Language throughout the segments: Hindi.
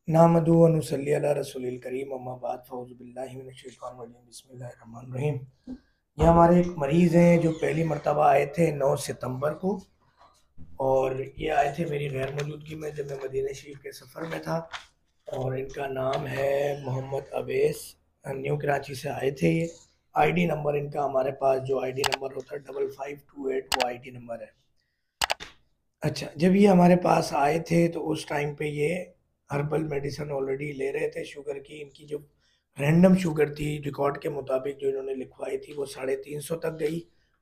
नामदू व नुसल्ली अला रसूलिल करीम अम्मा बाद फ़ऊज़ु बिल्लाहि मिनश शैतानिर रजीम बिस्मिल्लाहिर रहमानिर रहीम। ये हमारे एक मरीज़ हैं जो पहली मर्तबा आए थे 9 सितंबर को, और ये आए थे मेरी गैर मौजूदगी में जब मैं मदीना शरीफ के सफ़र में था। और इनका नाम है मोहम्मद अवैस, न्यू कराची से आए थे ये। आईडी नंबर इनका हमारे पास जो आईडी नंबर होता है 5528, वो आईडी नंबर है। अच्छा, जब ये हमारे पास आए थे तो उस टाइम पे ये हर्बल मेडिसिन ऑलरेडी ले रहे थे शुगर की। इनकी जो रैंडम शुगर थी रिकॉर्ड के मुताबिक जो इन्होंने लिखवाई थी वो 350 तक गई,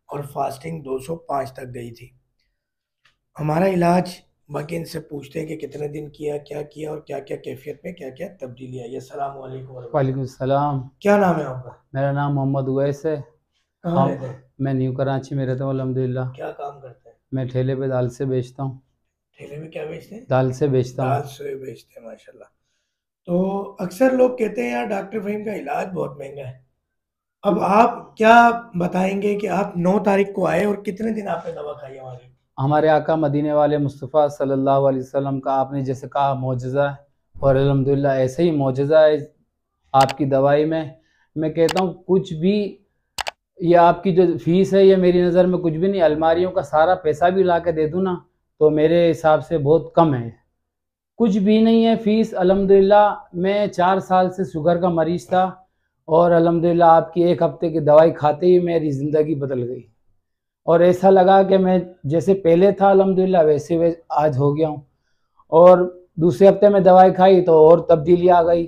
और फास्टिंग 205 तक गई थी। हमारा इलाज बाकी इनसे पूछते हैं कि कितने दिन किया, क्या किया, और क्या क्या कैफियत में क्या क्या तब्दीली आई। अस्सलाम वालेकुम। वालेकुम सलाम। क्या नाम है आपका? मेरा नाम मोहम्मद उवैस है। कहाँ हम रहते हैं? मैं न्यू कराची में रहता हूँ अल्हम्दुलिल्लाह। क्या काम करते हैं? मैं ठेले पे दाल से बेचता हूँ। ठेले में क्या बेचते हैं? दाल से बेचता दाल हूँ। से बेचते हैं, माशाल्लाह। तो अक्सर लोग कहते हैं यार डॉक्टर फ़हीम का इलाज बहुत महंगा है। अब आप क्या बताएंगे कि आप 9 तारीख को आए और कितने दिन आपने दवा खाई हमारी? हमारे आका मदीने वाले मुस्तफ़ा सल्लल्लाहु अलैहि वसल्लम का आपने जैसे कहा मौजज़ा है, और अल्हम्दुलिल्लाह ऐसे ही मौजज़ा है आपकी दवाई में। मैं कहता हूँ कुछ भी, ये आपकी जो फीस है ये मेरी नज़र में कुछ भी नहीं। अलमारियों का सारा पैसा भी ला के दे दूँ ना तो मेरे हिसाब से बहुत कम है। कुछ भी नहीं है फीस। अल्हम्दुलिल्लाह मैं 4 साल से शुगर का मरीज़ था, और अल्हम्दुलिल्लाह आपकी 1 हफ्ते की दवाई खाते ही मेरी ज़िंदगी बदल गई, और ऐसा लगा कि मैं जैसे पहले था अल्हम्दुलिल्लाह वैसे आज हो गया हूँ। और दूसरे हफ्ते में दवाई खाई तो और तब्दीली आ गई।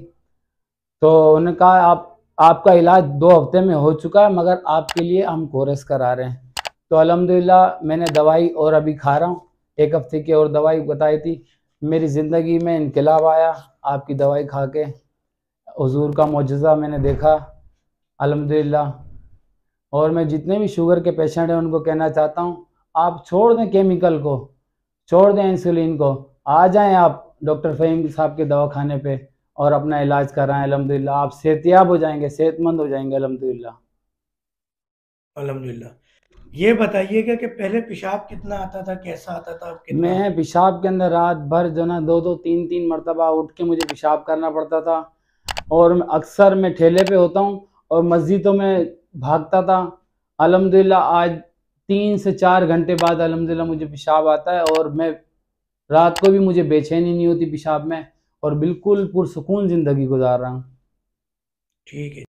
तो उन्होंने कहा आप आपका इलाज 2 हफ्ते में हो चुका है, मगर आपके लिए हम कोर्स करा रहे हैं। तो अल्हम्दुलिल्लाह मैंने दवाई और अभी खा रहा हूँ। 1 हफ्ते की और दवाई बताई थी। मेरी ज़िंदगी में इनकलाब आया आपकी दवाई खा के। हुजूर का मौजज़ा मैंने देखा अल्हम्दुलिल्लाह। और मैं जितने भी शुगर के पेशेंट हैं उनको कहना चाहता हूँ, आप छोड़ दें केमिकल को, छोड़ दें इंसुलिन को, आ जाएं आप डॉक्टर फ़हीम साहब के दवाखाने पे और अपना इलाज कराएं। अल्हम्दुलिल्लाह आप सेहतियाब हो जाएंगे, सेहतमंद हो जाएंगे अल्हम्दुलिल्लाह। अल्हम्दुलिल्लाह। ये बताइएगा कि पहले पेशाब कितना आता था, कैसा आता था, अब कितना? मैं पेशाब के अंदर रात भर जो ना 2-2 3-3 मरतबा उठ के मुझे पेशाब करना पड़ता था। और अक्सर मैं ठेले पे होता हूँ और मस्जिदों में भागता था। अल्हम्दुलिल्लाह आज 3 से 4 घंटे बाद अल्हम्दुलिल्लाह मुझे पेशाब आता है, और मैं रात को भी मुझे बेचैनी नहीं होती पेशाब में, और बिल्कुल पुरसुकून ज़िंदगी गुजार रहा हूँ। ठीक है।